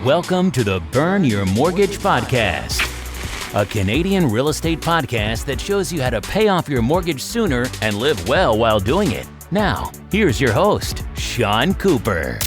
Welcome to the Burn Your Mortgage Podcast, a Canadian real estate podcast that shows you how to pay off your mortgage sooner and live well while doing it. Now, here's your host, Sean Cooper.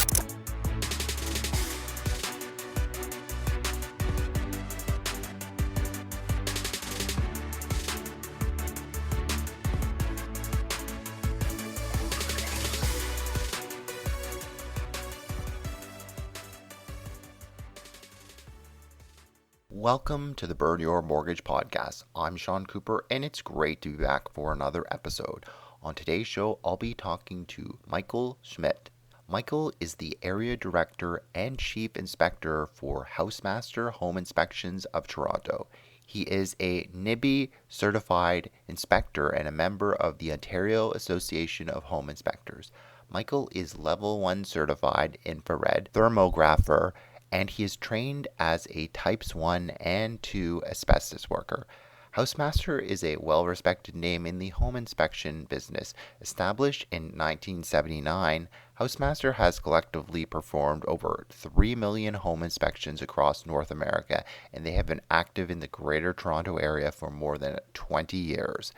Welcome to the Burn Your Mortgage Podcast. I'm Sean Cooper, and it's great to be back for another episode. On today's show, I'll be talking to Michael Schmidt. Michael is the Area Director and Chief Inspector for HouseMaster Home Inspections of Toronto. He is a NIBI certified inspector and a member of the Ontario Association of Home Inspectors. Michael is Level 1 certified infrared thermographer, and he is trained as a Types 1 and 2 asbestos worker. HouseMaster is a well-respected name in the home inspection business. Established in 1979, HouseMaster has collectively performed over 3 million home inspections across North America, and they have been active in the Greater Toronto Area for more than 20 years.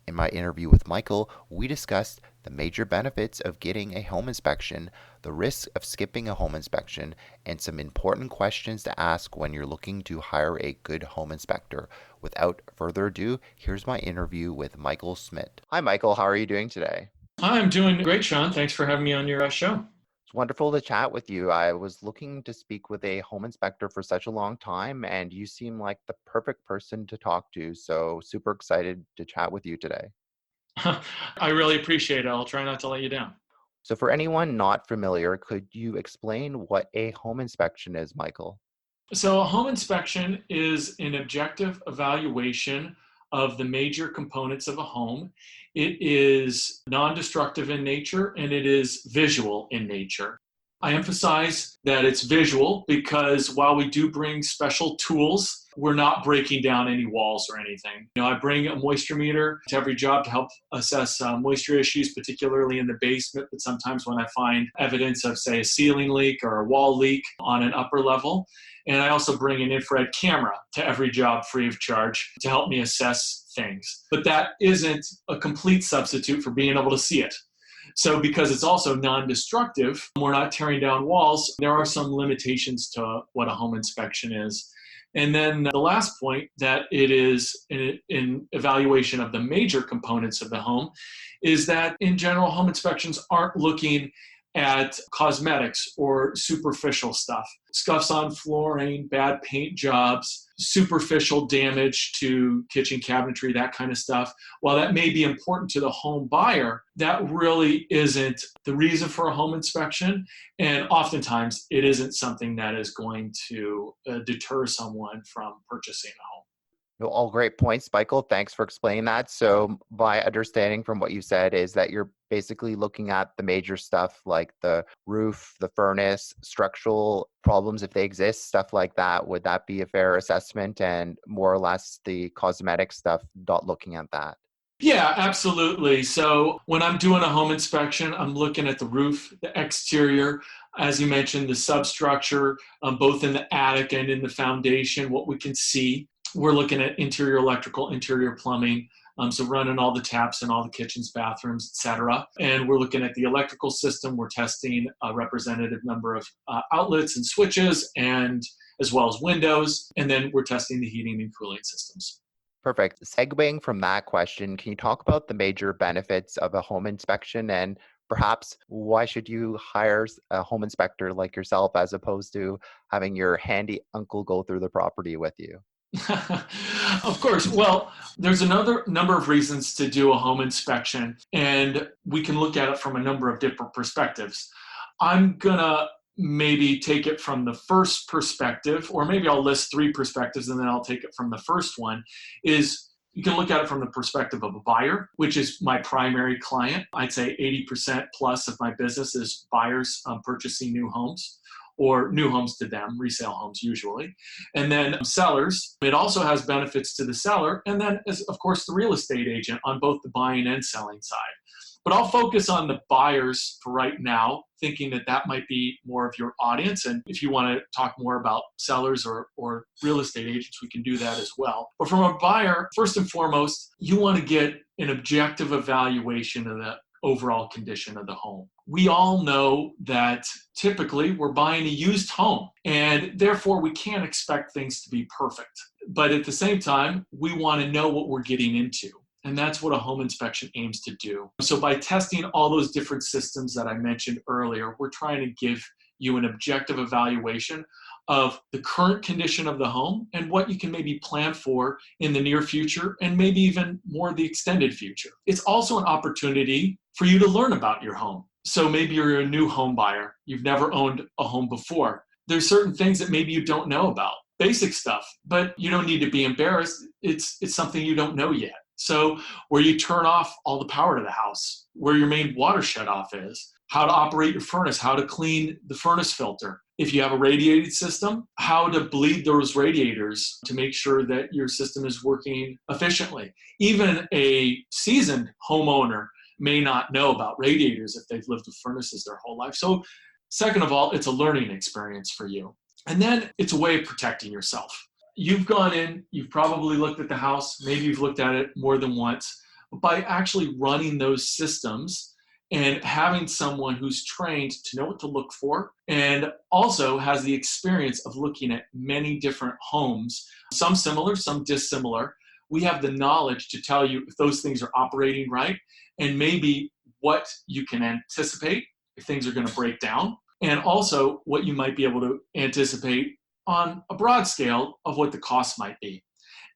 In my interview with Michael, we discussed the major benefits of getting a home inspection, the risks of skipping a home inspection, and some important questions to ask when you're looking to hire a good home inspector. Without further ado, here's my interview with Michael Schmidt. Hi, Michael. How are you doing today? I'm doing great, Sean. Thanks for having me on your show. It's wonderful to chat with you. I was looking to speak with a home inspector for such a long time, and you seem like the perfect person to talk to. So super excited to chat with you today. I really appreciate it. I'll try not to let you down. So for anyone not familiar, could you explain what a home inspection is, Michael? So a home inspection is an objective evaluation of the major components of a home. It is non-destructive in nature and it is visual in nature. I emphasize that it's visual because while we do bring special tools, we're not breaking down any walls or anything. I bring a moisture meter to every job to help assess moisture issues, particularly in the basement, but sometimes when I find evidence of, say, a ceiling leak or a wall leak on an upper level. And I also bring an infrared camera to every job free of charge to help me assess things. But that isn't a complete substitute for being able to see it. So because it's also non-destructive, we're not tearing down walls, there are some limitations to what a home inspection is. And then the last point, that it is in evaluation of the major components of the home, is that in general, home inspections aren't looking at cosmetics or superficial stuff. Scuffs on flooring, bad paint jobs, superficial damage to kitchen cabinetry, that kind of stuff. While that may be important to the home buyer, that really isn't the reason for a home inspection. And oftentimes it isn't something that is going to deter someone from purchasing a home. All great points, Michael. Thanks for explaining that. So my understanding from what you said is that you're basically looking at the major stuff like the roof, the furnace, structural problems if they exist, stuff like that. Would that be a fair assessment? And more or less the cosmetic stuff, not looking at that? Yeah, absolutely. So when I'm doing a home inspection, I'm looking at the roof, the exterior, as you mentioned, the substructure, both in the attic and in the foundation, what we can see. We're looking at interior electrical, interior plumbing, so running all the taps in all the kitchens, bathrooms, etc. And we're looking at the electrical system. We're testing a representative number of outlets and switches, and as well as windows. And then we're testing the heating and cooling systems. Perfect. Segueing from that question, can you talk about the major benefits of a home inspection and perhaps why should you hire a home inspector like yourself as opposed to having your handy uncle go through the property with you? Of course. Well, there's another number of reasons to do a home inspection, and we can look at it from a number of different perspectives. I'm going to maybe take it from the first perspective, or maybe I'll list three perspectives and then I'll take it from the first one, is you can look at it from the perspective of a buyer, which is my primary client. I'd say 80% plus of my business is buyers purchasing new homes, or new homes to them, resale homes usually. And then sellers, it also has benefits to the seller. And then, of course, the real estate agent on both the buying and selling side. But I'll focus on the buyers for right now, thinking that that might be more of your audience. And if you want to talk more about sellers or real estate agents, we can do that as well. But from a buyer, first and foremost, you want to get an objective evaluation of the overall condition of the home. We all know that typically we're buying a used home, and therefore we can't expect things to be perfect. But at the same time, we want to know what we're getting into. And that's what a home inspection aims to do. So by testing all those different systems that I mentioned earlier, we're trying to give you an objective evaluation of the current condition of the home and what you can maybe plan for in the near future and maybe even more the extended future. It's also an opportunity for you to learn about your home. So maybe you're a new home buyer. You've never owned a home before. There's certain things that maybe you don't know about, basic stuff, but you don't need to be embarrassed. It's something you don't know yet. So where you turn off all the power to the house, where your main water shutoff is, how to operate your furnace, how to clean the furnace filter. If you have a radiated system, how to bleed those radiators to make sure that your system is working efficiently. Even a seasoned homeowner may not know about radiators if they've lived with furnaces their whole life. So second of all, it's a learning experience for you. And then it's a way of protecting yourself. You've gone in, you've probably looked at the house, maybe you've looked at it more than once, but by actually running those systems and having someone who's trained to know what to look for and also has the experience of looking at many different homes, some similar, some dissimilar, we have the knowledge to tell you if those things are operating right and maybe what you can anticipate if things are going to break down, and also what you might be able to anticipate on a broad scale of what the cost might be.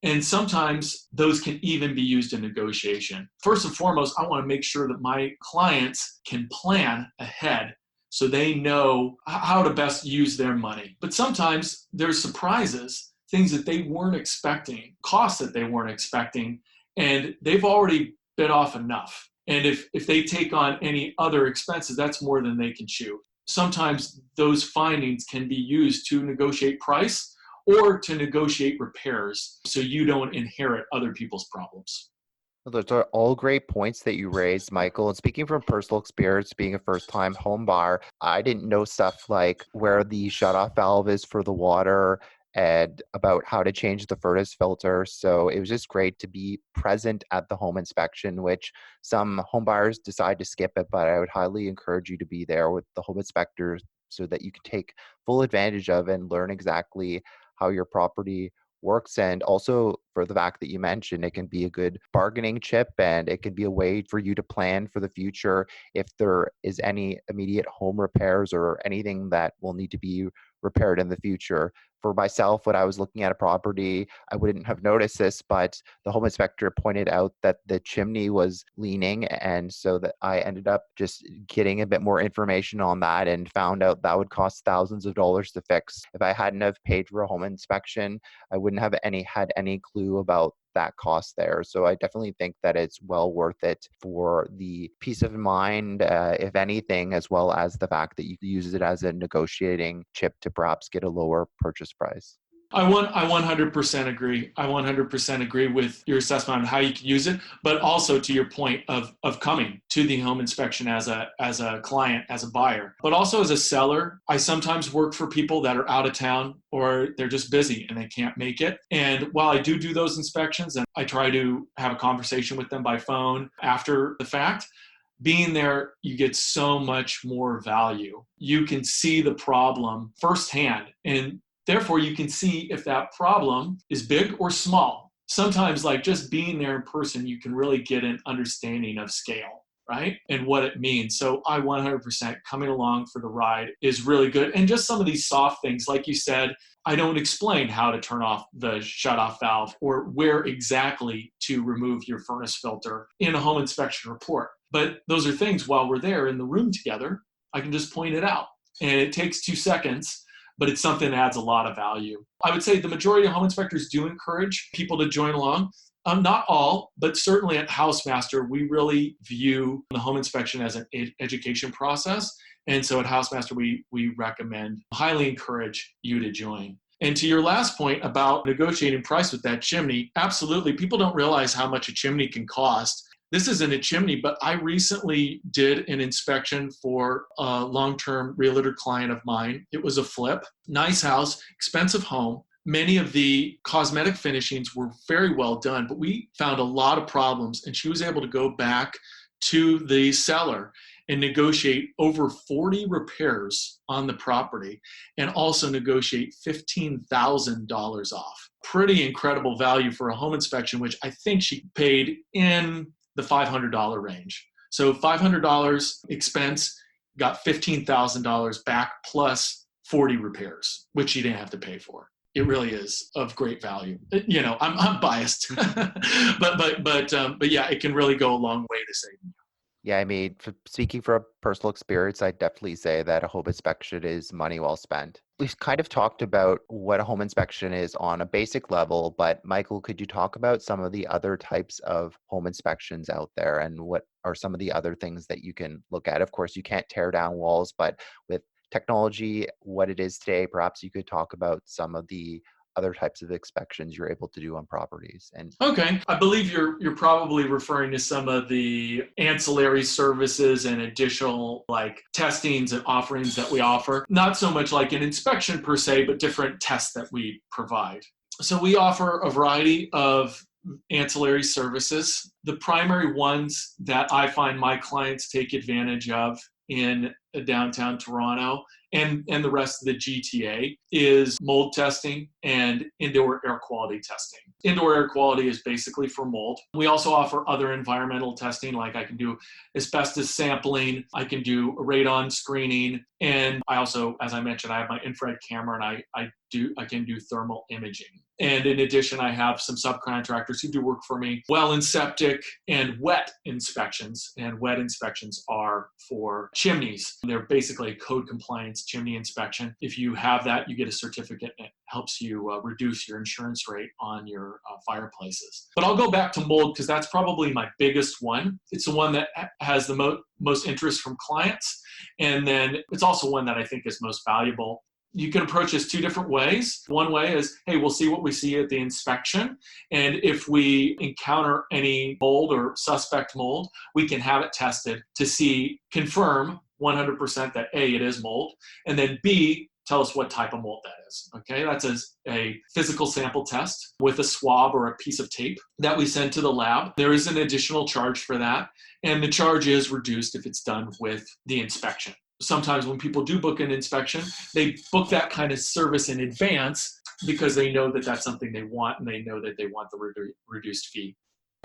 And sometimes those can even be used in negotiation. First and foremost, I want to make sure that my clients can plan ahead so they know how to best use their money. But sometimes there's surprises, things that they weren't expecting, costs that they weren't expecting, and they've already bit off enough. And if they take on any other expenses, that's more than they can chew. Sometimes those findings can be used to negotiate price or to negotiate repairs so you don't inherit other people's problems. Those are all great points that you raised, Michael. And speaking from personal experience, being a first-time home buyer, I didn't know stuff like where the shutoff valve is for the water and about how to change the furnace filter. So it was just great to be present at the home inspection, which some home buyers decide to skip it, but I would highly encourage you to be there with the home inspector so that you can take full advantage of and learn exactly how your property works. And also for the fact that you mentioned, it can be a good bargaining chip and it can be a way for you to plan for the future if there is any immediate home repairs or anything that will need to be repaired in the future. For myself, when I was looking at a property, I wouldn't have noticed this, but the home inspector pointed out that the chimney was leaning. And so that I ended up just getting a bit more information on that and found out that would cost thousands of dollars to fix. If I hadn't have paid for a home inspection, I wouldn't have had any clue about that cost there. So I definitely think that it's well worth it for the peace of mind, if anything, as well as the fact that you can use it as a negotiating chip to perhaps get a lower purchase price. I 100% agree. I 100% agree with your assessment on how you can use it, but also to your point of coming to the home inspection as a client, as a buyer, but also as a seller. I sometimes work for people that are out of town or they're just busy and they can't make it. And while I do those inspections and I try to have a conversation with them by phone after the fact, being there, you get so much more value. You can see the problem firsthand, and therefore, you can see if that problem is big or small. Sometimes, like just being there in person, you can really get an understanding of scale, right? And what it means. So I 100% coming along for the ride is really good. And just some of these soft things, like you said, I don't explain how to turn off the shutoff valve or where exactly to remove your furnace filter in a home inspection report. But those are things while we're there in the room together, I can just point it out. And it takes 2 seconds, but it's something that adds a lot of value. I would say the majority of home inspectors do encourage people to join along. Not all, but certainly at HouseMaster, we really view the home inspection as an education process. And so at HouseMaster, we recommend, highly encourage you to join. And to your last point about negotiating price with that chimney, absolutely. People don't realize how much a chimney can cost. this isn't a chimney, but I recently did an inspection for a long-term realtor client of mine. It was a flip, nice house, expensive home. Many of the cosmetic finishings were very well done, but we found a lot of problems, and she was able to go back to the seller and negotiate over 40 repairs on the property and also negotiate $15,000 off. Pretty incredible value for a home inspection, which I think she paid in the $500 range. So $500 expense, got $15,000 back plus 40 repairs, which she didn't have to pay for. It really is of great value. You know, I'm biased, but yeah, it can really go a long way to saving you. Yeah, I mean, speaking from personal experience, I'd definitely say that a home inspection is money well spent. We've kind of talked about what a home inspection is on a basic level, but Michael, could you talk about some of the other types of home inspections out there and what are some of the other things that you can look at? Of course, you can't tear down walls, but with technology, what it is today, perhaps you could talk about some of the other types of inspections you're able to do on properties. And okay, I believe you're probably referring to some of the ancillary services and additional like testings and offerings that we offer. Not so much like an inspection per se, but different tests that we provide. So we offer a variety of ancillary services. The primary ones that I find my clients take advantage of in downtown Toronto and the rest of the GTA is mold testing and indoor air quality testing. Indoor air quality is basically for mold. We also offer other environmental testing, like I can do asbestos sampling, I can do radon screening, and I also, as I mentioned, I have my infrared camera and I can do thermal imaging. And in addition, I have some subcontractors who do work for me, well and septic and wet inspections. And wet inspections are for chimneys. They're basically a code compliance chimney inspection. If you have that, you get a certificate and it helps you reduce your insurance rate on your fireplaces. But I'll go back to mold because that's probably my biggest one. It's the one that has the most interest from clients. And then it's also one that I think is most valuable. You can approach this two different ways. One way is, hey, we'll see what we see at the inspection. And if we encounter any mold or suspect mold, we can have it tested to confirm 100% that A, it is mold, and then B, tell us what type of mold that is. Okay, that's a physical sample test with a swab or a piece of tape that we send to the lab. There is an additional charge for that, and the charge is reduced if it's done with the inspection. Sometimes when people do book an inspection, they book that kind of service in advance because they know that that's something they want and they know that they want the reduced fee.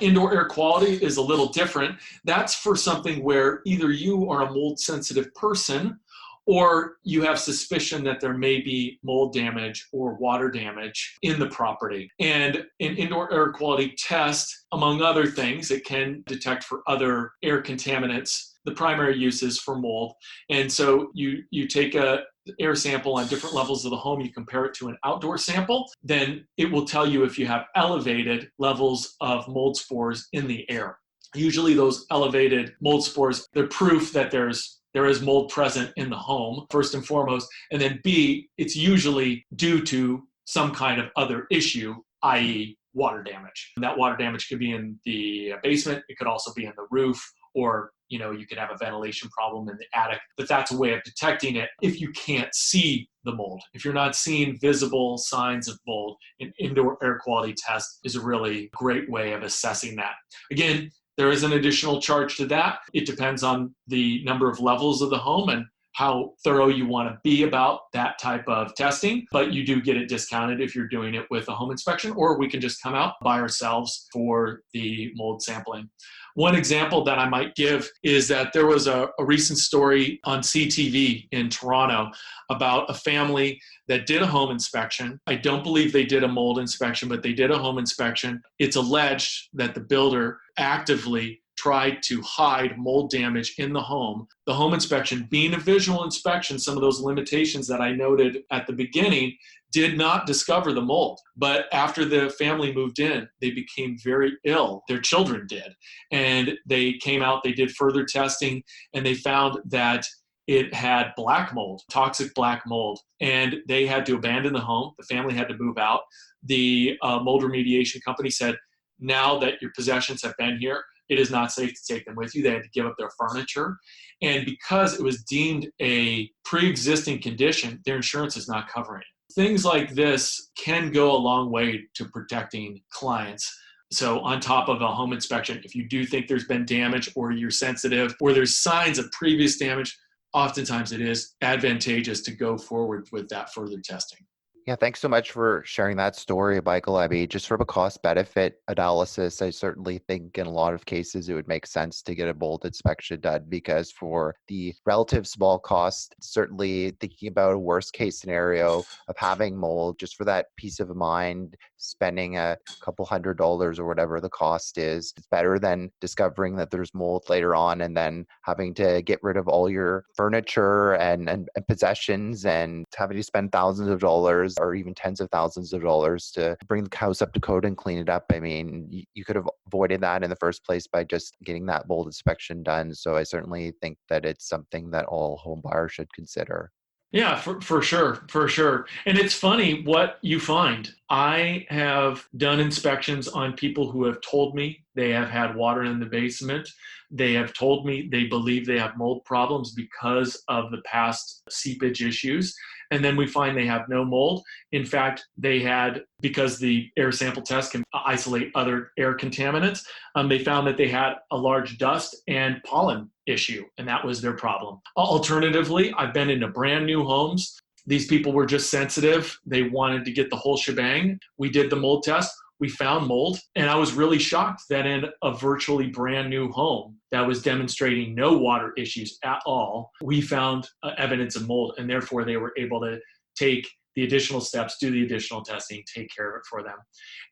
Indoor air quality is a little different. That's for something where either you are a mold sensitive person or you have suspicion that there may be mold damage or water damage in the property. And an indoor air quality test, among other things, it can detect for other air contaminants. The primary use is for mold. And so you take a air sample on different levels of the home, you compare it to an outdoor sample, then it will tell you if you have elevated levels of mold spores in the air. Usually those elevated mold spores, they're proof that there is mold present in the home, first and foremost. And then B, it's usually due to some kind of other issue, i.e. water damage. And that water damage could be in the basement, it could also be in the roof, or you could have a ventilation problem in the attic, but that's a way of detecting it if you can't see the mold. If you're not seeing visible signs of mold, an indoor air quality test is a really great way of assessing that. Again, there is an additional charge to that. It depends on the number of levels of the home and how thorough you want to be about that type of testing, but you do get it discounted if you're doing it with a home inspection, or we can just come out by ourselves for the mold sampling. One example that I might give is that there was a recent story on CTV in Toronto about a family that did a home inspection. I don't believe they did a mold inspection, but they did a home inspection. It's alleged that the builder actively tried to hide mold damage in the home. The home inspection, being a visual inspection, some of those limitations that I noted at the beginning, did not discover the mold. But after the family moved in, they became very ill. Their children did. And they came out, they did further testing, and they found that it had black mold, toxic black mold. And they had to abandon the home. The family had to move out. The mold remediation company said, now that your possessions have been here, it is not safe to take them with you. They had to give up their furniture. And because it was deemed a pre-existing condition, their insurance is not covering it. Things like this can go a long way to protecting clients. So on top of a home inspection, if you do think there's been damage or you're sensitive or there's signs of previous damage, oftentimes it is advantageous to go forward with that further testing. Yeah, thanks so much for sharing that story, Michael. I mean, just from a cost-benefit analysis, I certainly think in a lot of cases it would make sense to get a mold inspection done because for the relative small cost, certainly thinking about a worst-case scenario of having mold, just for that peace of mind, spending a couple $100s or whatever the cost is, it's better than discovering that there's mold later on and then having to get rid of all your furniture and possessions and having to spend thousands of dollars or even tens of thousands of dollars to bring the house up to code and clean it up. I mean, you could have avoided that in the first place by just getting that mold inspection done. So I certainly think that it's something that all home buyers should consider. Yeah, for sure, for sure. And it's funny what you find. I have done inspections on people who have told me they have had water in the basement. They have told me they believe they have mold problems because of the past seepage issues. And then we find they have no mold. In fact, they had, because the air sample test can isolate other air contaminants, they found that they had a large dust and pollen issue, and that was their problem. Alternatively, I've been into brand new homes. These people were just sensitive. They wanted to get the whole shebang. We did the mold test. We found mold, and I was really shocked that in a virtually brand new home that was demonstrating no water issues at all, we found evidence of mold, and therefore they were able to take the additional steps, do the additional testing, take care of it for them.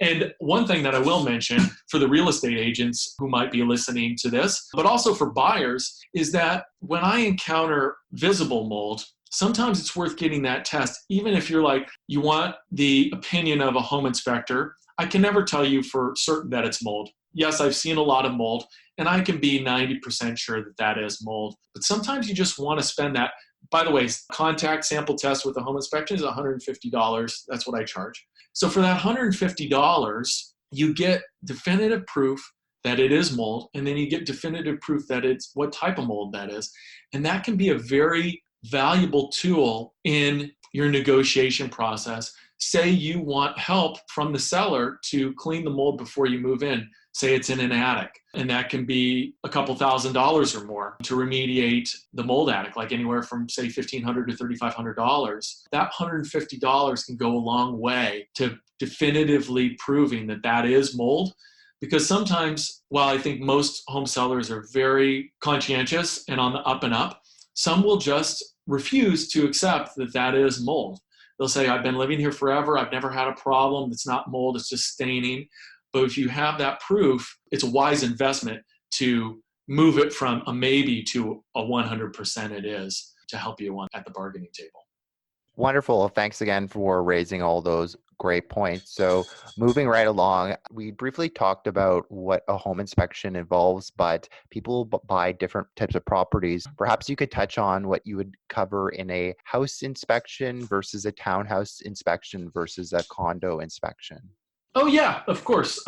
And one thing that I will mention for the real estate agents who might be listening to this, but also for buyers, is that when I encounter visible mold, sometimes it's worth getting that test, even if you're like, you want the opinion of a home inspector. I can never tell you for certain that it's mold. Yes, I've seen a lot of mold, and I can be 90% sure that that is mold. But sometimes you just want to spend that. By the way, contact sample test with a home inspection is $150. That's what I charge. So for that $150, you get definitive proof that it is mold, and then you get definitive proof that it's what type of mold that is. And that can be a very valuable tool in your negotiation process. Say you want help from the seller to clean the mold before you move in. Say it's in an attic, and that can be a couple $1,000s or more to remediate the mold attic, like anywhere from say $1,500 to $3,500. That $150 can go a long way to definitively proving that that is mold. Because sometimes, while I think most home sellers are very conscientious and on the up and up, some will just refuse to accept that that is mold. They'll say, I've been living here forever. I've never had a problem. It's not mold. It's just staining. But if you have that proof, it's a wise investment to move it from a maybe to a 100% it is to help you at the bargaining table. Wonderful. Thanks again for raising all those great points. So moving right along, we briefly talked about what a home inspection involves, but people buy different types of properties. Perhaps you could touch on what you would cover in a house inspection versus a townhouse inspection versus a condo inspection. Oh yeah, of course.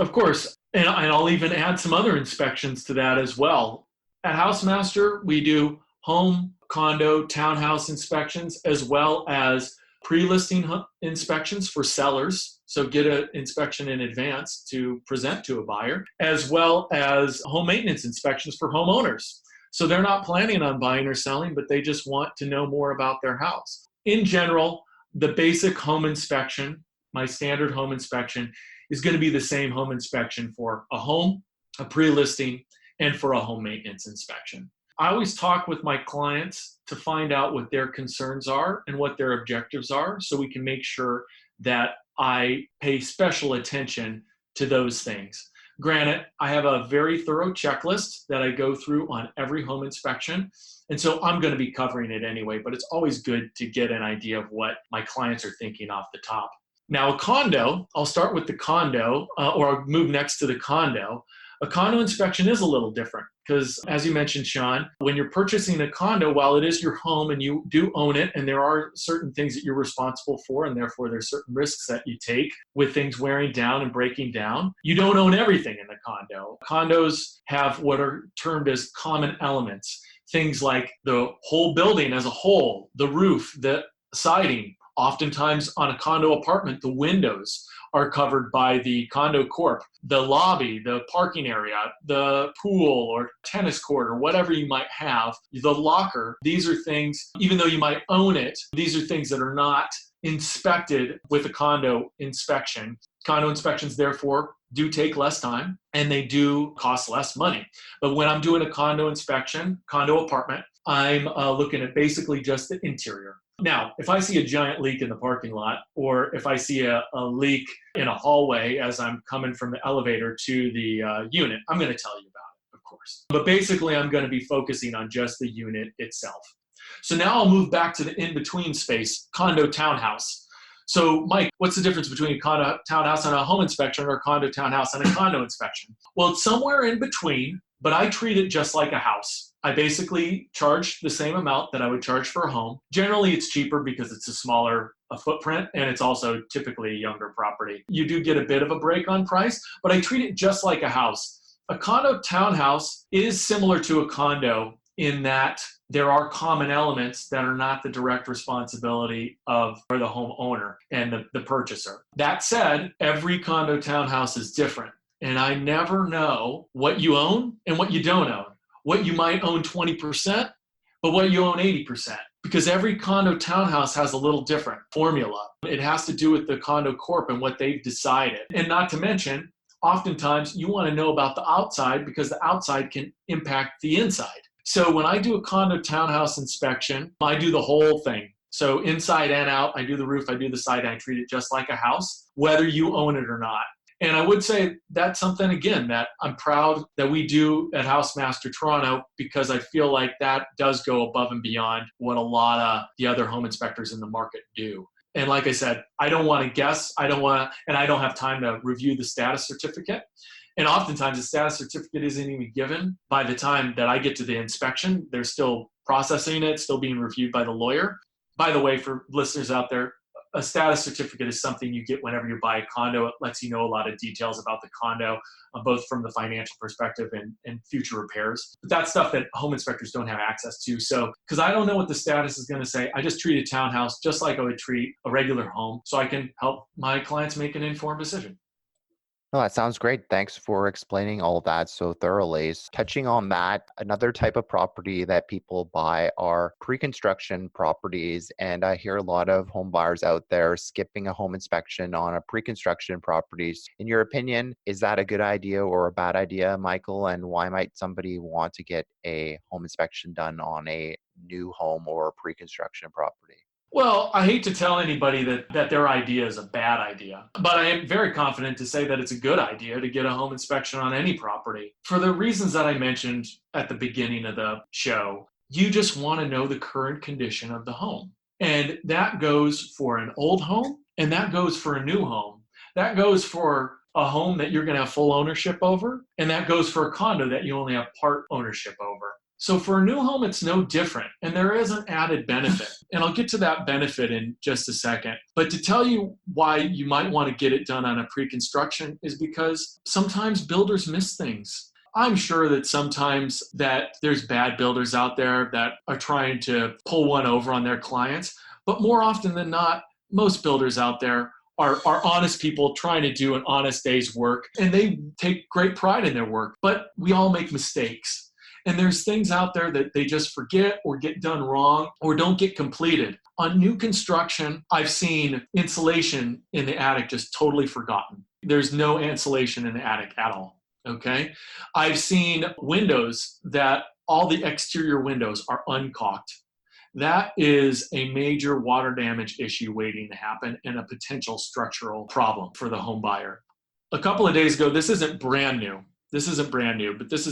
And I'll even add some other inspections to that as well. At HouseMaster, we do home, condo, townhouse inspections, as well as pre-listing inspections for sellers. So get an inspection in advance to present to a buyer, as well as home maintenance inspections for homeowners. So they're not planning on buying or selling, but they just want to know more about their house. In general, the basic home inspection, my standard home inspection, is going to be the same home inspection for a home, a pre-listing, and for a home maintenance inspection. I always talk with my clients to find out what their concerns are and what their objectives are so we can make sure that I pay special attention to those things. Granted, I have a very thorough checklist that I go through on every home inspection, and so I'm going to be covering it anyway, but it's always good to get an idea of what my clients are thinking off the top. Now, a condo, I'll start with the condo, or I'll move next to the condo. A condo inspection is a little different because, as you mentioned, Sean, when you're purchasing a condo, while it is your home and you do own it, and there are certain things that you're responsible for, and therefore there's certain risks that you take with things wearing down and breaking down, you don't own everything in the condo. Condos have what are termed as common elements, things like the whole building as a whole, the roof, the siding. Oftentimes on a condo apartment, the windows are covered by the condo corp, the lobby, the parking area, the pool or tennis court or whatever you might have, the locker. These are things, even though you might own it, these are things that are not inspected with a condo inspection. Condo inspections, therefore, do take less time and they do cost less money. But when I'm doing a condo inspection, condo apartment, I'm looking at basically just the interior. Now, if I see a giant leak in the parking lot, or if I see a leak in a hallway as I'm coming from the elevator to the unit, I'm going to tell you about it, of course. But basically, I'm going to be focusing on just the unit itself. So now I'll move back to the in-between space, condo townhouse. So, Mike, what's the difference between a condo townhouse and a home inspection, or a condo townhouse and a condo inspection? Well, it's somewhere in between, but I treat it just like a house. I basically charge the same amount that I would charge for a home. Generally, it's cheaper because it's a smaller footprint, and it's also typically a younger property. You do get a bit of a break on price, but I treat it just like a house. A condo townhouse is similar to a condo in that there are common elements that are not the direct responsibility of the homeowner and the purchaser. That said, every condo townhouse is different, and I never know what you own and what you don't own. What you might own 20%, but what you own 80%. Because every condo townhouse has a little different formula. It has to do with the condo corp and what they've decided. And not to mention, oftentimes you want to know about the outside because the outside can impact the inside. So when I do a condo townhouse inspection, I do the whole thing. So inside and out, I do the roof, I do the side, I treat it just like a house, whether you own it or not. And I would say that's something, again, that I'm proud that we do at HouseMaster Toronto, because I feel like that does go above and beyond what a lot of the other home inspectors in the market do. And like I said, I don't want to guess. I don't have time to review the status certificate. And oftentimes the status certificate isn't even given by the time that I get to the inspection. They're still processing it, still being reviewed by the lawyer. By the way, for listeners out there, a status certificate is something you get whenever you buy a condo. It lets you know a lot of details about the condo, both from the financial perspective and future repairs. But that's stuff that home inspectors don't have access to. So, because I don't know what the status is going to say, I just treat a townhouse just like I would treat a regular home, so I can help my clients make an informed decision. No, that sounds great. Thanks for explaining all of that so thoroughly. Touching on that, another type of property that people buy are pre-construction properties. And I hear a lot of home buyers out there skipping a home inspection on a pre-construction properties. In your opinion, is that a good idea or a bad idea, Michael? And why might somebody want to get a home inspection done on a new home or a pre-construction property? Well, I hate to tell anybody that their idea is a bad idea, but I am very confident to say that it's a good idea to get a home inspection on any property. For the reasons that I mentioned at the beginning of the show, you just want to know the current condition of the home. And that goes for an old home, and that goes for a new home. That goes for a home that you're going to have full ownership over, and that goes for a condo that you only have part ownership over. So for a new home, it's no different, and there is an added benefit. And I'll get to that benefit in just a second. But to tell you why you might want to get it done on a pre-construction is because sometimes builders miss things. I'm sure that sometimes that there's bad builders out there that are trying to pull one over on their clients. But more often than not, most builders out there are honest people trying to do an honest day's work, and they take great pride in their work. But we all make mistakes. And there's things out there that they just forget or get done wrong or don't get completed. On new construction, I've seen insulation in the attic just totally forgotten. There's no insulation in the attic at all, okay? I've seen windows that all the exterior windows are uncaulked. That is a major water damage issue waiting to happen and a potential structural problem for the home buyer. A couple of days ago, this isn't brand new, but this is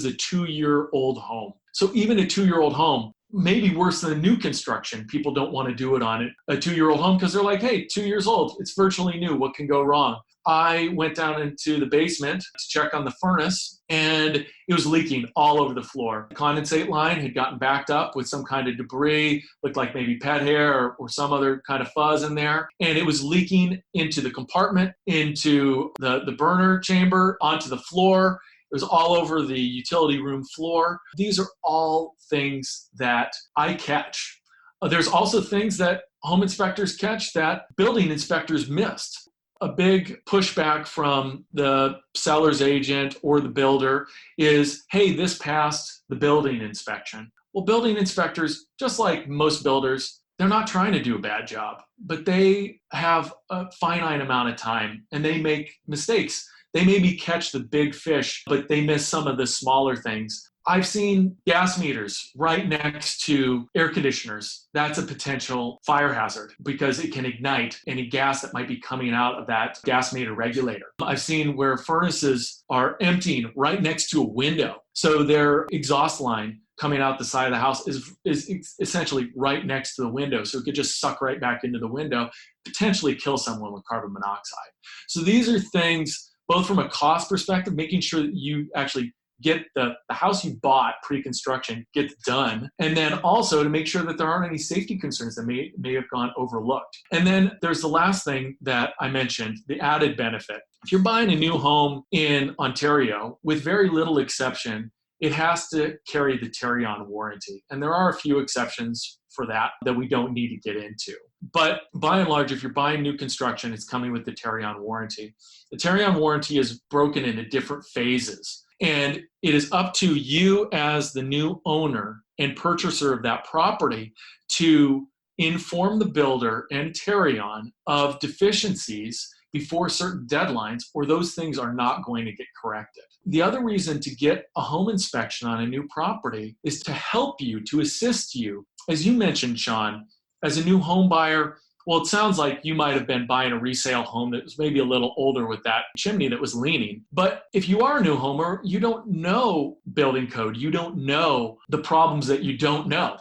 a 2-year-old home. So even a 2-year-old home, maybe worse than new construction. People don't want to do it on a 2-year-old home because they're like, hey, 2 years old, it's virtually new. What can go wrong? I went down into the basement to check on the furnace, and it was leaking all over the floor. The condensate line had gotten backed up with some kind of debris, looked like maybe pet hair or some other kind of fuzz in there. And it was leaking into the compartment, into the burner chamber, onto the floor. It was all over the utility room floor. These are all things that I catch. There's also things that home inspectors catch that building inspectors missed. A big pushback from the seller's agent or the builder is, hey, this passed the building inspection. Well, building inspectors, just like most builders, they're not trying to do a bad job, but they have a finite amount of time and they make mistakes. They maybe catch the big fish, but they miss some of the smaller things. I've seen gas meters right next to air conditioners. That's a potential fire hazard because it can ignite any gas that might be coming out of that gas meter regulator. I've seen where furnaces are emptying right next to a window. So their exhaust line coming out the side of the house is essentially right next to the window. So it could just suck right back into the window, potentially kill someone with carbon monoxide. So these are things, both from a cost perspective, making sure that you actually get the house you bought pre-construction gets done, and then also to make sure that there aren't any safety concerns that may have gone overlooked. And then there's the last thing that I mentioned, the added benefit. If you're buying a new home in Ontario, with very little exception, it has to carry the Tarion warranty. And there are a few exceptions for that we don't need to get into. But by and large, if you're buying new construction, it's coming with the Tarion warranty. The Tarion warranty is broken into different phases. And it is up to you as the new owner and purchaser of that property to inform the builder and Tarion of deficiencies before certain deadlines, or those things are not going to get corrected. The other reason to get a home inspection on a new property is to help you, to assist you. As you mentioned, Sean, as a new home buyer, well, it sounds like you might have been buying a resale home that was maybe a little older with that chimney that was leaning. But if you are a new homeowner, you don't know building code. You don't know the problems that you don't know.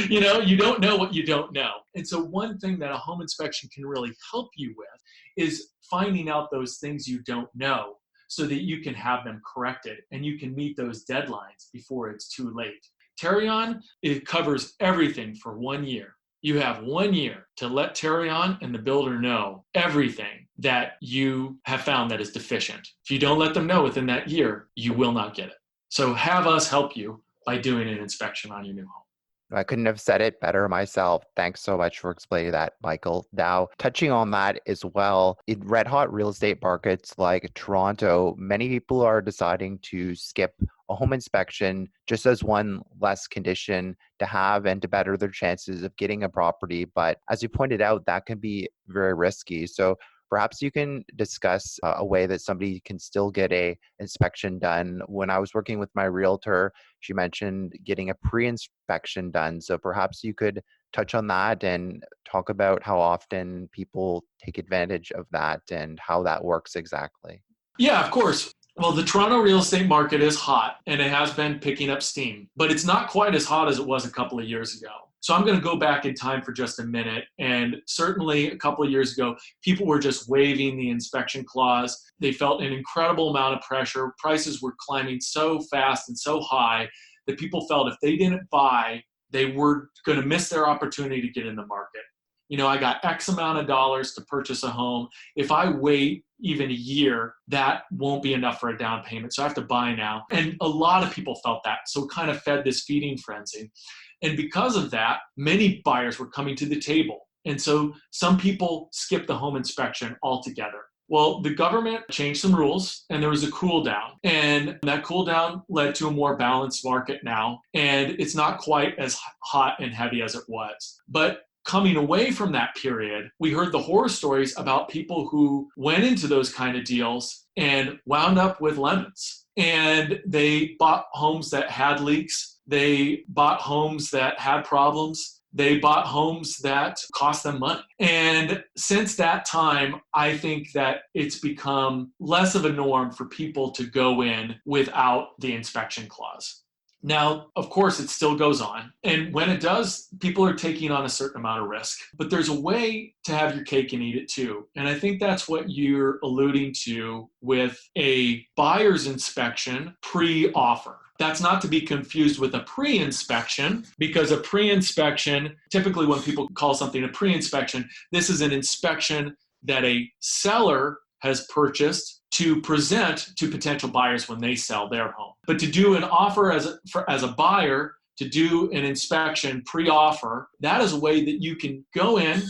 You don't know what you don't know. And so one thing that a home inspection can really help you with is finding out those things you don't know so that you can have them corrected and you can meet those deadlines before it's too late. Tarion, it covers everything for 1 year. You have 1 year to let Tarion and the builder know everything that you have found that is deficient. If you don't let them know within that year, you will not get it. So have us help you by doing an inspection on your new home. I couldn't have said it better myself. Thanks so much for explaining that, Michael. Now, touching on that as well, in red-hot real estate markets like Toronto, many people are deciding to skip a home inspection just as one less condition to have and to better their chances of getting a property. But as you pointed out, that can be very risky. So perhaps you can discuss a way that somebody can still get a inspection done. When I was working with my realtor, she mentioned getting a pre-inspection done. So perhaps you could touch on that and talk about how often people take advantage of that and how that works exactly. Yeah, of course. Well, the Toronto real estate market is hot and it has been picking up steam, but it's not quite as hot as it was a couple of years ago. So I'm going to go back in time for just a minute. And certainly a couple of years ago, people were just waiving the inspection clause. They felt an incredible amount of pressure. Prices were climbing so fast and so high that people felt if they didn't buy, they were going to miss their opportunity to get in the market. I got X amount of dollars to purchase a home. If I wait even a year, that won't be enough for a down payment. So I have to buy now. And a lot of people felt that. So it kind of fed this feeding frenzy. And because of that, many buyers were coming to the table. And so some people skipped the home inspection altogether. Well, the government changed some rules and there was a cool down. And that cool down led to a more balanced market now. And it's not quite as hot and heavy as it was. But coming away from that period, we heard the horror stories about people who went into those kind of deals and wound up with lemons. And they bought homes that had leaks. They bought homes that had problems. They bought homes that cost them money. And since that time, I think that it's become less of a norm for people to go in without the inspection clause. Now, of course, it still goes on. And when it does, people are taking on a certain amount of risk. But there's a way to have your cake and eat it too. And I think that's what you're alluding to with a buyer's inspection pre-offer. That's not to be confused with a pre-inspection, because a pre-inspection, typically when people call something a pre-inspection, this is an inspection that a seller has purchased to present to potential buyers when they sell their home. But to do an offer as a buyer, to do an inspection pre-offer, that is a way that you can go in,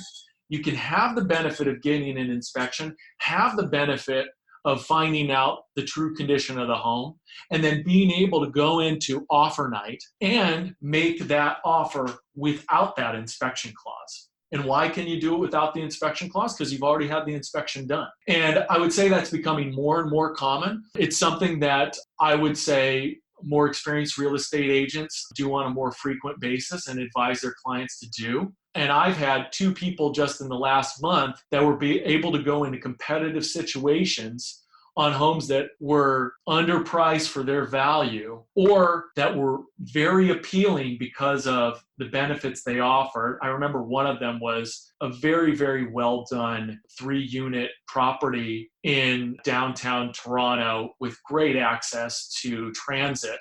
you can have the benefit of getting an inspection, have the benefit of finding out the true condition of the home, and then being able to go into offer night and make that offer without that inspection clause. And why can you do it without the inspection clause? Because you've already had the inspection done. And I would say that's becoming more and more common. It's something that I would say more experienced real estate agents do on a more frequent basis and advise their clients to do. And I've had 2 people just in the last month that were able to go into competitive situations on homes that were underpriced for their value, or that were very appealing because of the benefits they offered. I remember one of them was a very, very well done 3-unit property in downtown Toronto with great access to transit,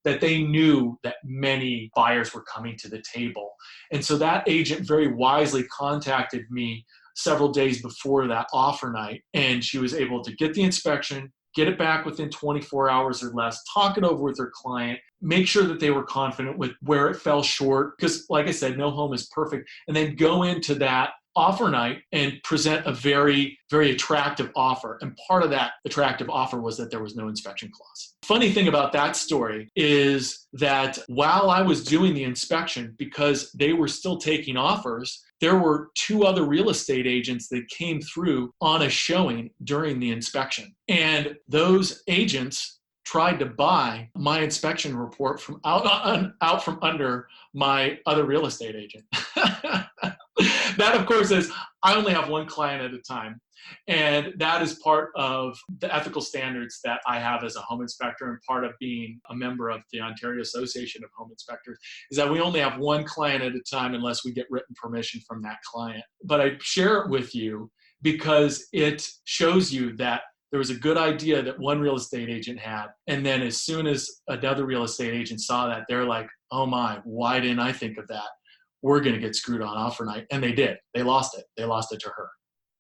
that they knew that many buyers were coming to the table. And so that agent very wisely contacted me several days before that offer night, and she was able to get the inspection, get it back within 24 hours or less, talk it over with her client, make sure that they were confident with where it fell short, because like I said, no home is perfect, and then go into that offer night and present a very, very attractive offer. And part of that attractive offer was that there was no inspection clause. Funny thing about that story is that while I was doing the inspection, because they were still taking offers, there were 2 other real estate agents that came through on a showing during the inspection. And those agents tried to buy my inspection report from out from under my other real estate agent. That, of course, is I only have one client at a time. And that is part of the ethical standards that I have as a home inspector, and part of being a member of the Ontario Association of Home Inspectors, is that we only have one client at a time unless we get written permission from that client. But I share it with you because it shows you that there was a good idea that one real estate agent had. And then as soon as another real estate agent saw that, they're like, oh my, why didn't I think of that? We're going to get screwed on offer night. And they did. They lost it. They lost it to her.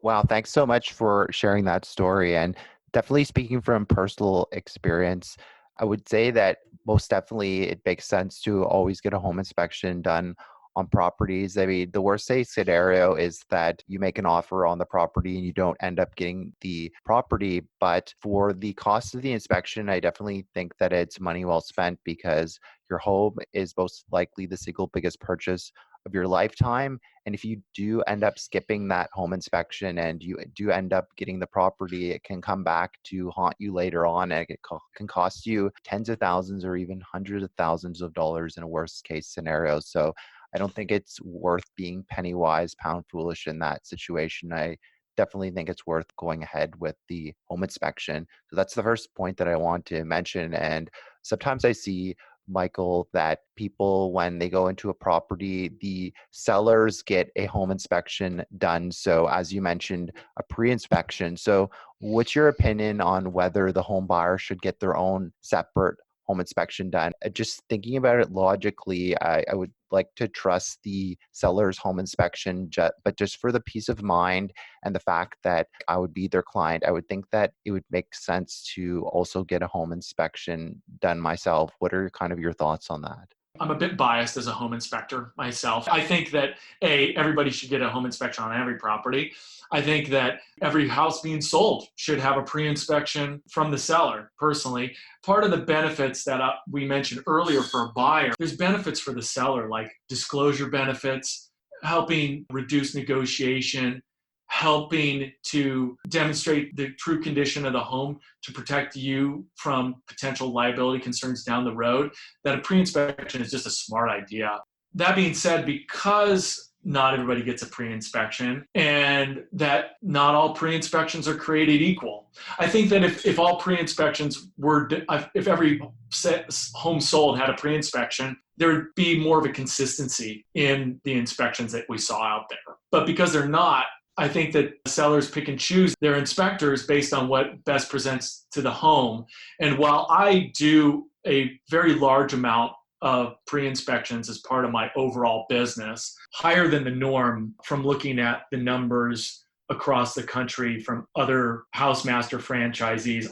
Wow, thanks so much for sharing that story. And definitely speaking from personal experience, I would say that most definitely it makes sense to always get a home inspection done on properties. I mean, the worst case scenario is that you make an offer on the property and you don't end up getting the property. But for the cost of the inspection, I definitely think that it's money well spent, because your home is most likely the single biggest purchase of your lifetime. And if you do end up skipping that home inspection and you do end up getting the property, it can come back to haunt you later on, and it can cost you tens of thousands or even hundreds of thousands of dollars in a worst case scenario. So I don't think it's worth being penny wise, pound foolish in that situation. I definitely think it's worth going ahead with the home inspection. So that's the first point that I want to mention. And sometimes I see, Michael, that people, when they go into a property, the sellers get a home inspection done. So as you mentioned, a pre-inspection. So what's your opinion on whether the home buyer should get their own separate home inspection done? Just thinking about it logically, I would like to trust the seller's home inspection, but just for the peace of mind and the fact that I would be their client, I would think that it would make sense to also get a home inspection done myself. What are kind of your thoughts on that? I'm a bit biased as a home inspector myself. I think that everybody should get a home inspection on every property. I think that every house being sold should have a pre-inspection from the seller, personally. Part of the benefits that we mentioned earlier for a buyer, there's benefits for the seller, like disclosure benefits, helping reduce negotiation, helping to demonstrate the true condition of the home to protect you from potential liability concerns down the road, that a pre-inspection is just a smart idea. That being said, because not everybody gets a pre-inspection, and that not all pre-inspections are created equal. I think that if all pre-inspections were, if every home sold had a pre-inspection, there would be more of a consistency in the inspections that we saw out there. But because they're not, I think that sellers pick and choose their inspectors based on what best presents to the home. And while I do a very large amount of pre-inspections as part of my overall business, higher than the norm from looking at the numbers across the country from other HouseMaster franchisees,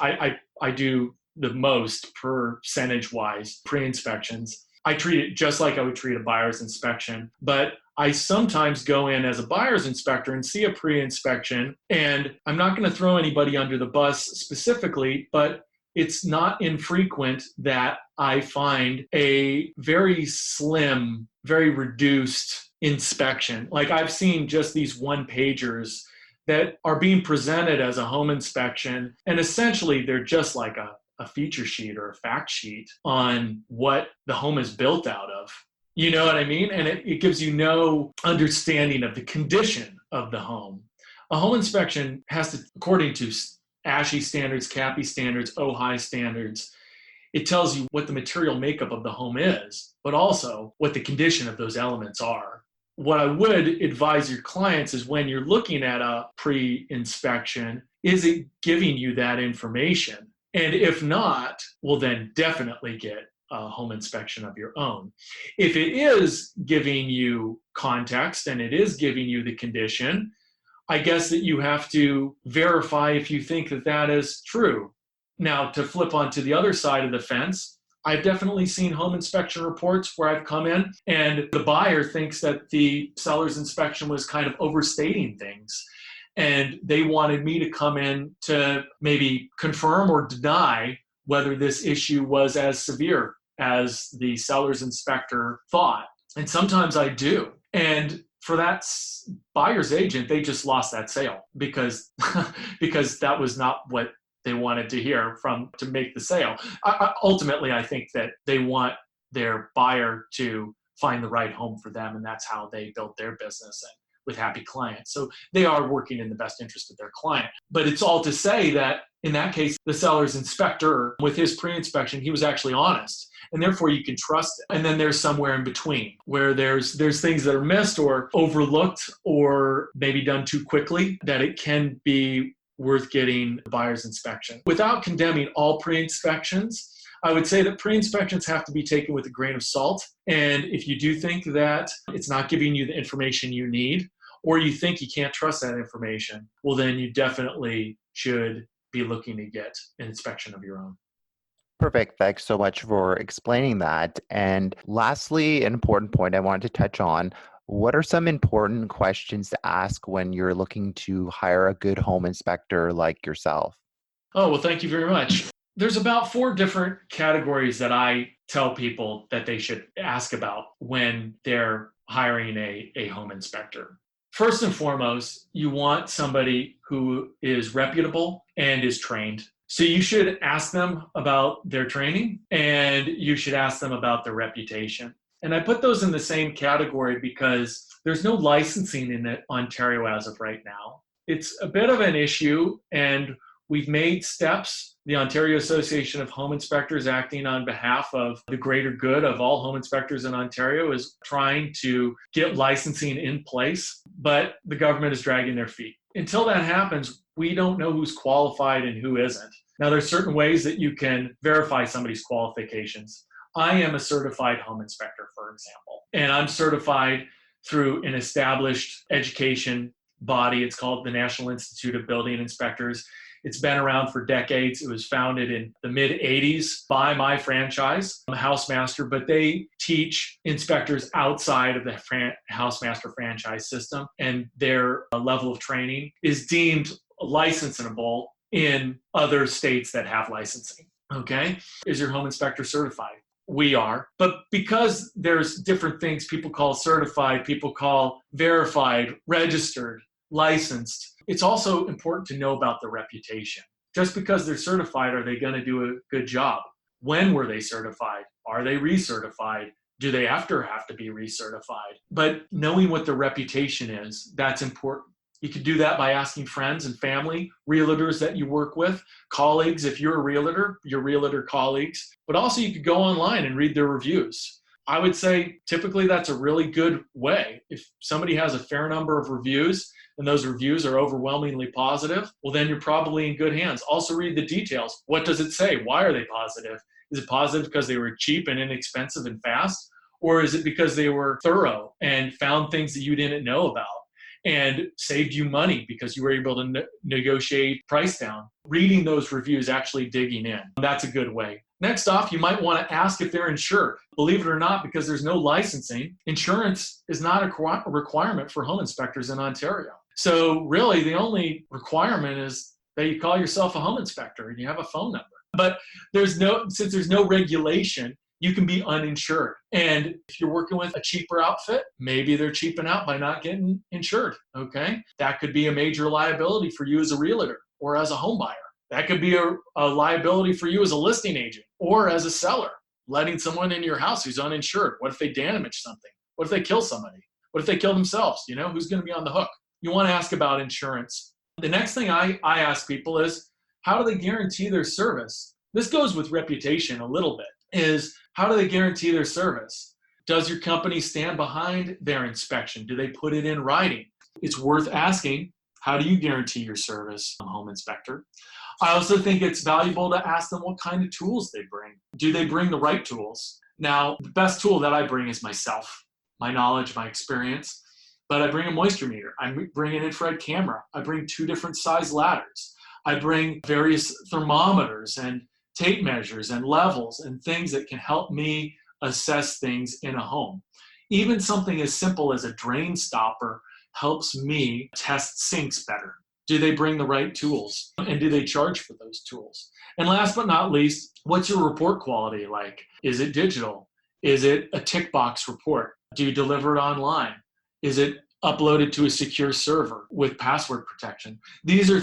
I do the most percentage-wise pre-inspections. I treat it just like I would treat a buyer's inspection, but I sometimes go in as a buyer's inspector and see a pre-inspection, and I'm not going to throw anybody under the bus specifically, but it's not infrequent that I find a very slim, very reduced inspection. Like I've seen just these one-pagers that are being presented as a home inspection, and essentially they're just like a feature sheet or a fact sheet on what the home is built out of. You know what I mean? And it gives you no understanding of the condition of the home. A home inspection has to, according to ASHI standards, CAPI standards, OHI standards, it tells you what the material makeup of the home is, but also what the condition of those elements are. What I would advise your clients is when you're looking at a pre-inspection, is it giving you that information? And if not, well, then definitely get a home inspection of your own. If it is giving you context and it is giving you the condition, I guess that you have to verify if you think that that is true. Now, to flip onto the other side of the fence, I've definitely seen home inspection reports where I've come in and the buyer thinks that the seller's inspection was kind of overstating things. And they wanted me to come in to maybe confirm or deny whether this issue was as severe as the seller's inspector thought. And sometimes I do. And for that buyer's agent, they just lost that sale because that was not what they wanted to hear to make the sale. Ultimately, I think that they want their buyer to find the right home for them, and that's how they built their business and with happy clients. So they are working in the best interest of their client. But it's all to say that in that case, the seller's inspector, with his pre-inspection, he was actually honest. And therefore you can trust it. And then there's somewhere in between where there's things that are missed or overlooked or maybe done too quickly that it can be worth getting the buyer's inspection. Without condemning all pre-inspections, I would say that pre-inspections have to be taken with a grain of salt. And if you do think that it's not giving you the information you need, or you think you can't trust that information, well, then you definitely should be looking to get an inspection of your own. Perfect. Thanks so much for explaining that. And lastly, an important point I wanted to touch on, what are some important questions to ask when you're looking to hire a good home inspector like yourself? Oh, well, thank you very much. There's about 4 different categories that I tell people that they should ask about when they're hiring a home inspector. First and foremost, you want somebody who is reputable and is trained. So you should ask them about their training and you should ask them about their reputation. And I put those in the same category because there's no licensing in Ontario as of right now. It's a bit of an issue, and we've made steps. The Ontario Association of Home Inspectors, acting on behalf of the greater good of all home inspectors in Ontario, is trying to get licensing in place, but the government is dragging their feet. Until that happens, we don't know who's qualified and who isn't. Now, there's certain ways that you can verify somebody's qualifications. I am a certified home inspector, for example, and I'm certified through an established education body. It's called the National Institute of Building Inspectors. It's been around for decades. It was founded in the mid-'80s by my franchise, HouseMaster, but they teach inspectors outside of the HouseMaster franchise system, and their level of training is deemed licensable in other states that have licensing. Okay? Is your home inspector certified? We are. But because there's different things people call certified, people call verified, registered, licensed, it's also important to know about their reputation. Just because they're certified, are they going to do a good job? When were they certified? Are they recertified? Do they have to be recertified? But knowing what their reputation is, that's important. You could do that by asking friends and family, realtors that you work with, colleagues, if you're a realtor, your realtor colleagues. But also you could go online and read their reviews. I would say typically that's a really good way. If somebody has a fair number of reviews and those reviews are overwhelmingly positive, well, then you're probably in good hands. Also read the details. What does it say? Why are they positive? Is it positive because they were cheap and inexpensive and fast? Or is it because they were thorough and found things that you didn't know about and saved you money because you were able to negotiate price down? Reading those reviews, actually digging in, that's a good way. Next off, you might want to ask if they're insured. Believe it or not, because there's no licensing, insurance is not a requirement for home inspectors in Ontario. So really, the only requirement is that you call yourself a home inspector and you have a phone number. But since there's no regulation, you can be uninsured. And if you're working with a cheaper outfit, maybe they're cheaping out by not getting insured, okay? That could be a major liability for you as a realtor or as a home buyer. That could be a liability for you as a listing agent or as a seller, letting someone into your house who's uninsured. What if they damage something? What if they kill somebody? What if they kill themselves? Who's going to be on the hook? You want to ask about insurance. The next thing I ask people is, how do they guarantee their service? This goes with reputation a little bit, is how do they guarantee their service? Does your company stand behind their inspection? Do they put it in writing? It's worth asking, how do you guarantee your service, home inspector? I also think it's valuable to ask them what kind of tools they bring. Do they bring the right tools? Now, the best tool that I bring is myself, my knowledge, my experience. But I bring a moisture meter. I bring an infrared camera. I bring 2 different size ladders. I bring various thermometers and tape measures and levels and things that can help me assess things in a home. Even something as simple as a drain stopper helps me test sinks better. Do they bring the right tools? And do they charge for those tools? And last but not least, what's your report quality like? Is it digital? Is it a tick box report? Do you deliver it online? Is it uploaded to a secure server with password protection? These are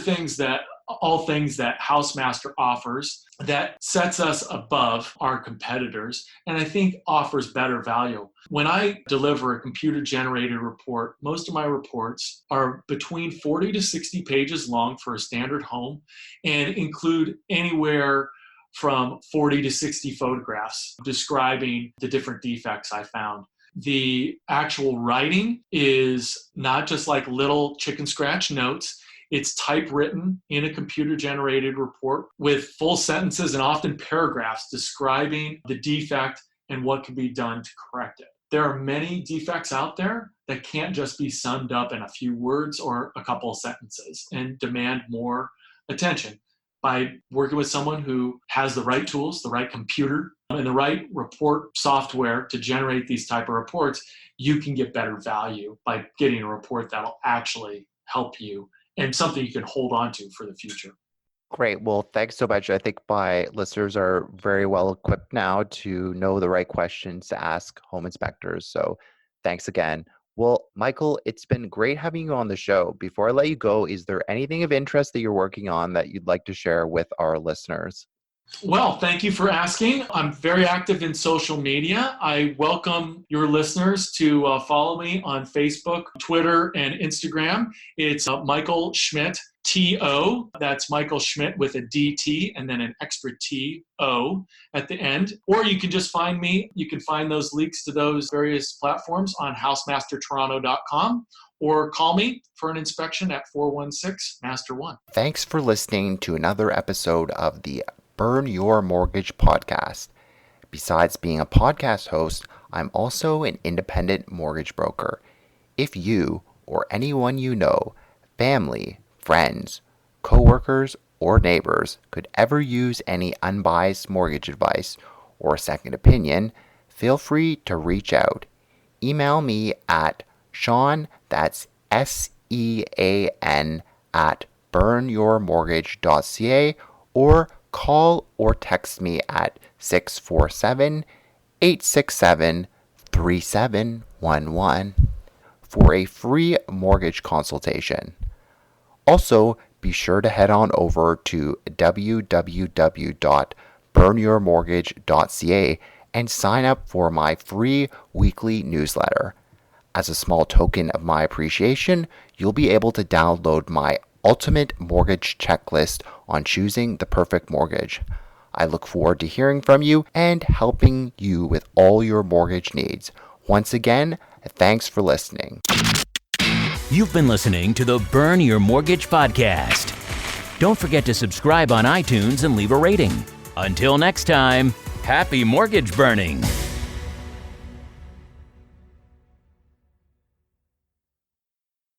all things that HouseMaster offers that sets us above our competitors and I think offers better value. When I deliver a computer-generated report, most of my reports are between 40 to 60 pages long for a standard home and include anywhere from 40 to 60 photographs describing the different defects I found. The actual writing is not just like little chicken scratch notes. It's typewritten in a computer-generated report with full sentences and often paragraphs describing the defect and what can be done to correct it. There are many defects out there that can't just be summed up in a few words or a couple of sentences and demand more attention. By working with someone who has the right tools, the right computer, and the right report software to generate these type of reports, you can get better value by getting a report that'll actually help you and something you can hold on to for the future. Great. Well, thanks so much. I think my listeners are very well equipped now to know the right questions to ask home inspectors. So thanks again. Well, Michael, it's been great having you on the show. Before I let you go, is there anything of interest that you're working on that you'd like to share with our listeners? Well, thank you for asking. I'm very active in social media. I welcome your listeners to follow me on Facebook, Twitter, and Instagram. It's Michael Schmidt, T-O. That's Michael Schmidt with a D-T and then an extra T-O at the end. Or you can just find me. You can find those links to those various platforms on housemastertoronto.com or call me for an inspection at 416-MASTER-1. Thanks for listening to another episode of the Burn Your Mortgage podcast. Besides being a podcast host, I'm also an independent mortgage broker. If you or anyone you know, family, friends, coworkers, or neighbors could ever use any unbiased mortgage advice or second opinion, feel free to reach out. Email me at Sean, that's SEAN, at burnyourmortgage.ca, or call or text me at 647-867-3711 for a free mortgage consultation. Also, be sure to head on over to www.burnyourmortgage.ca and sign up for my free weekly newsletter. As a small token of my appreciation, you'll be able to download my ultimate mortgage checklist on choosing the perfect mortgage. I look forward to hearing from you and helping you with all your mortgage needs. Once again, thanks for listening. You've been listening to the Burn Your Mortgage podcast. Don't forget to subscribe on iTunes and leave a rating. Until next time, happy mortgage burning.